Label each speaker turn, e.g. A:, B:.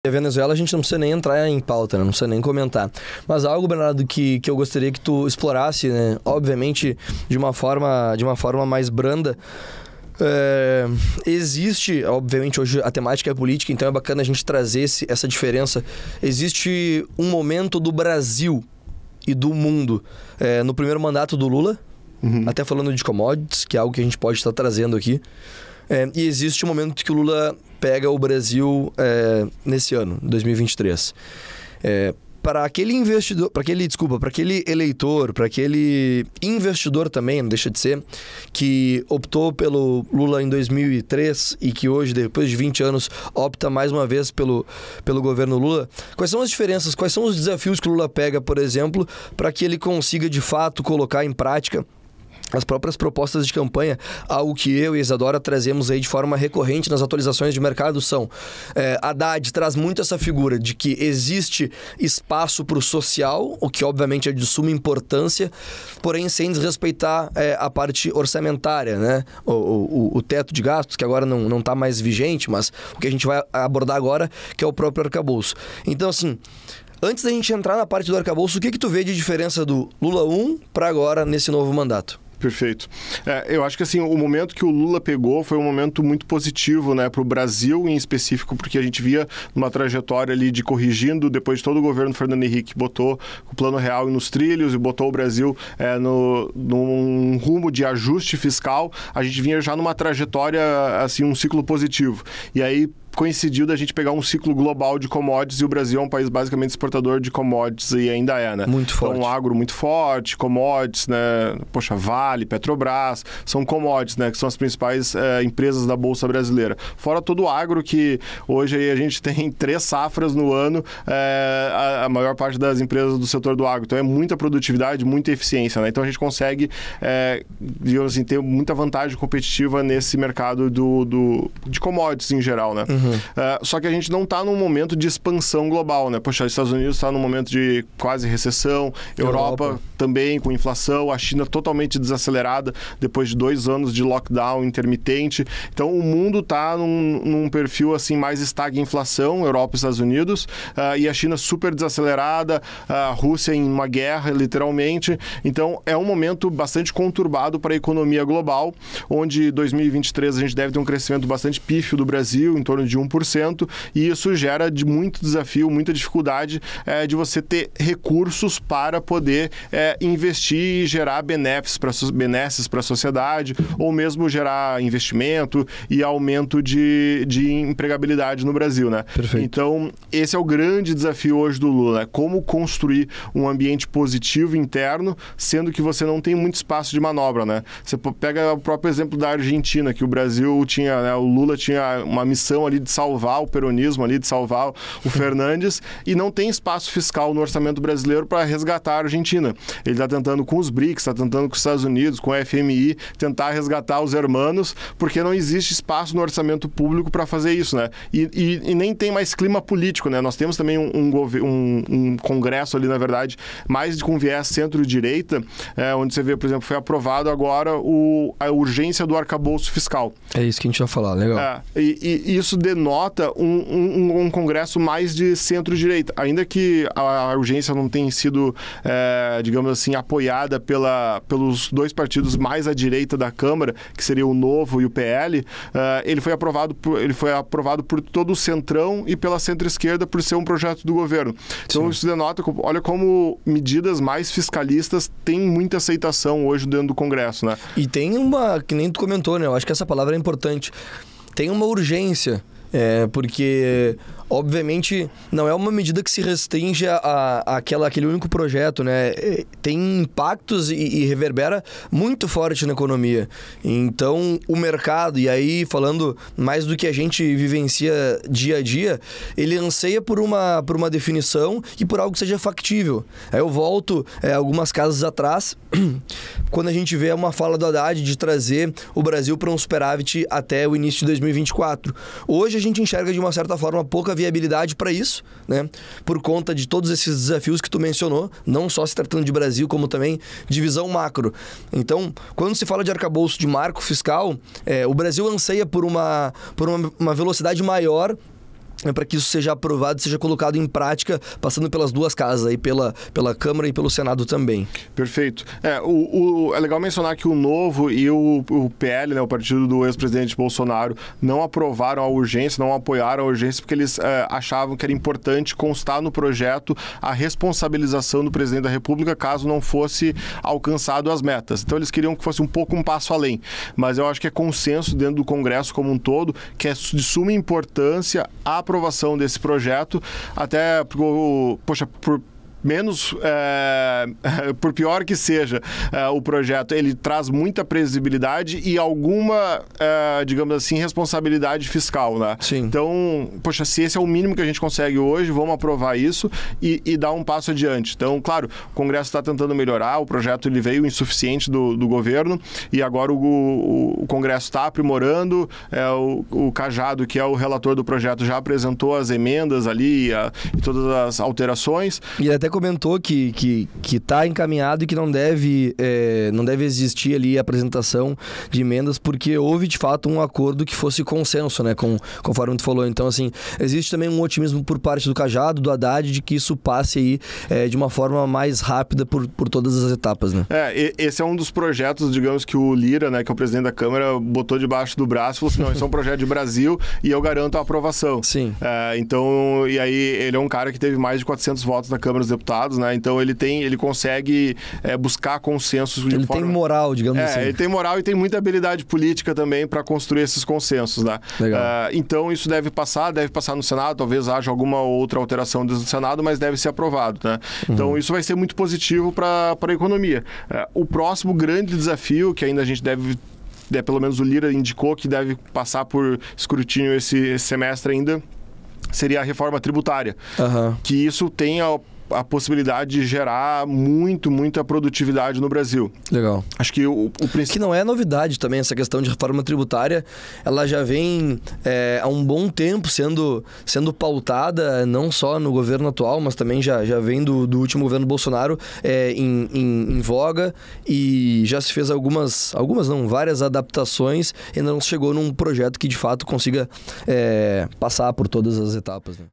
A: A Venezuela a gente não precisa nem entrar em pauta, né? Não precisa nem comentar. Mas algo, Bernardo, que eu gostaria que tu explorasse, né? Obviamente de uma forma mais branda. Existe, obviamente hoje a temática é política, então é bacana a gente trazer essa diferença. Existe um momento do Brasil e do mundo no primeiro mandato do Lula, até falando de commodities, que é algo que a gente pode estar trazendo aqui. E existe um momento que o Lula pega o Brasil nesse ano, 2023. Para aquele investidor, para aquele eleitor, para aquele investidor também, não deixa de ser, que optou pelo Lula em 2003 e que hoje, depois de 20 anos, opta mais uma vez pelo governo Lula, quais são as diferenças, quais são os desafios que o Lula pega, por exemplo, para que ele consiga de fato colocar em prática as próprias propostas de campanha? Algo que eu e a Isadora trazemos aí de forma recorrente nas atualizações de mercado são... Haddad traz muito essa figura de que existe espaço para o social, o que obviamente é de suma importância, porém sem desrespeitar a parte orçamentária, né? O teto de gastos, que agora não está mais vigente, mas o que a gente vai abordar agora, que é o próprio arcabouço. Então, assim... Antes da gente entrar na parte do arcabouço, o que tu vê de diferença do Lula 1 para agora nesse novo mandato?
B: Perfeito. Eu acho que assim, o momento que o Lula pegou foi um momento muito positivo, né, para o Brasil em específico, porque a gente via uma trajetória ali de corrigindo, depois de todo o governo Fernando Henrique botou o Plano Real nos trilhos e botou o Brasil num rumo de ajuste fiscal, a gente vinha já numa trajetória, assim, um ciclo positivo. E aí coincidiu da gente pegar um ciclo global de commodities e o Brasil é um país basicamente exportador de commodities e ainda né?
A: Muito forte.
B: Então, um agro muito forte, commodities, né? Poxa, Vale, Petrobras, são commodities, né? Que são as principais empresas da Bolsa Brasileira. Fora todo o agro que hoje aí a gente tem 3 safras no ano, a maior parte das empresas do setor do agro. Então, é muita produtividade, muita eficiência, né? Então, a gente consegue, digamos assim, ter muita vantagem competitiva nesse mercado de commodities em geral, né? Só que a gente não está num momento de expansão global, né? Poxa, os Estados Unidos está num momento de quase recessão, Europa também com inflação, a China totalmente desacelerada depois de 2 anos de lockdown intermitente. Então, o mundo está num perfil assim mais estagflação, Europa e Estados Unidos, e a China super desacelerada, a Rússia em uma guerra, literalmente. Então, é um momento bastante conturbado para a economia global, onde 2023 a gente deve ter um crescimento bastante pífio do Brasil, em torno de 1%, e isso gera de muito desafio, muita dificuldade de você ter recursos para poder investir e gerar benesses para a sociedade, ou mesmo gerar investimento e aumento de empregabilidade no Brasil, né?
A: Perfeito.
B: Então, esse é o grande desafio hoje do Lula, né? Como construir um ambiente positivo interno, sendo que você não tem muito espaço de manobra, né? Você pega o próprio exemplo da Argentina, que o Brasil tinha, né? O Lula tinha uma missão ali de salvar o peronismo, ali de salvar o Fernandes, e não tem espaço fiscal no orçamento brasileiro para resgatar a Argentina. Ele está tentando com os BRICS, está tentando com os Estados Unidos, com o FMI, tentar resgatar os hermanos, porque não existe espaço no orçamento público para fazer isso, né? E nem tem mais clima político, né? Nós temos também um congresso ali, na verdade, mais com viés centro-direita, onde você vê, por exemplo, foi aprovado agora a urgência do arcabouço fiscal.
A: É isso que a gente vai falar, legal.
B: E isso denota um congresso mais de centro-direita, ainda que a urgência não tenha sido, digamos assim, apoiada pelos 2 partidos mais à direita da Câmara, que seria o Novo e o PL, ele foi aprovado por todo o centrão e pela centro-esquerda por ser um projeto do governo. Então, Sim. Isso denota, olha como medidas mais fiscalistas têm muita aceitação hoje dentro do Congresso, né? E
A: tem que nem tu comentou, né? Eu acho que essa palavra é importante. Tem uma urgência, porque obviamente não é uma medida que se restringe àquele único projeto, né? Tem impactos e reverbera muito forte na economia. Então, o mercado, e aí falando mais do que a gente vivencia dia a dia, ele anseia por uma definição e por algo que seja factível. Aí eu volto algumas casas atrás, quando a gente vê uma fala do Haddad de trazer o Brasil para um superávit até o início de 2024. Hoje a gente enxerga de uma certa forma pouca viabilidade para isso, né? Por conta de todos esses desafios que tu mencionou, não só se tratando de Brasil, como também de visão macro. Então, quando se fala de arcabouço de marco fiscal, o Brasil anseia por uma velocidade maior para que isso seja aprovado, seja colocado em prática, passando pelas duas casas, aí pela Câmara e pelo Senado também.
B: Perfeito. É legal mencionar que o Novo e o PL, né, o partido do ex-presidente Bolsonaro, não aprovaram a urgência, não apoiaram a urgência, porque eles achavam que era importante constar no projeto a responsabilização do presidente da República caso não fosse alcançado as metas. Então eles queriam que fosse um passo além. Mas eu acho que é consenso dentro do Congresso como um todo, que é de suma importância a aprovação desse projeto, até por menos, por pior que seja o projeto, ele traz muita previsibilidade e alguma, digamos assim, responsabilidade fiscal, né?
A: Sim.
B: Então, se esse é o mínimo que a gente consegue hoje, vamos aprovar isso e dar um passo adiante. Então, claro, o Congresso está tentando melhorar, o projeto ele veio insuficiente do governo e agora o Congresso está aprimorando, o Cajado, que é o relator do projeto, já apresentou as emendas ali e todas as alterações.
A: E até comentou que está encaminhado e que não deve existir ali a apresentação de emendas, porque houve de fato um acordo que fosse consenso, né, conforme tu falou. Então, assim, existe também um otimismo por parte do Cajado, do Haddad, de que isso passe aí de uma forma mais rápida por todas as etapas, né?
B: Esse é um dos projetos, digamos, que o Lira, né, que é o presidente da Câmara, botou debaixo do braço e falou assim, não, esse é um projeto de Brasil e eu garanto a aprovação.
A: Sim.
B: Então, e aí ele é um cara que teve mais de 400 votos na Câmara dos Deputados, né? Então ele consegue buscar consensos de forma...
A: Ele tem moral, digamos assim.
B: Ele tem moral e tem muita habilidade política também para construir esses consensos, né?
A: Legal.
B: Então isso deve passar no Senado, talvez haja alguma outra alteração do Senado, mas deve ser aprovado, né? Então isso vai ser muito positivo para a economia. O próximo grande desafio, que ainda a gente deve... pelo menos o Lira indicou que deve passar por escrutínio esse semestre ainda, seria a reforma tributária. Que isso tem a possibilidade de gerar muita produtividade no Brasil.
A: Legal.
B: Acho que o princípio...
A: Que não é novidade também essa questão de reforma tributária, ela já vem há um bom tempo sendo pautada, não só no governo atual, mas também já vem do último governo Bolsonaro em voga, e já se fez várias adaptações, e ainda não chegou num projeto que de fato consiga passar por todas as etapas, né?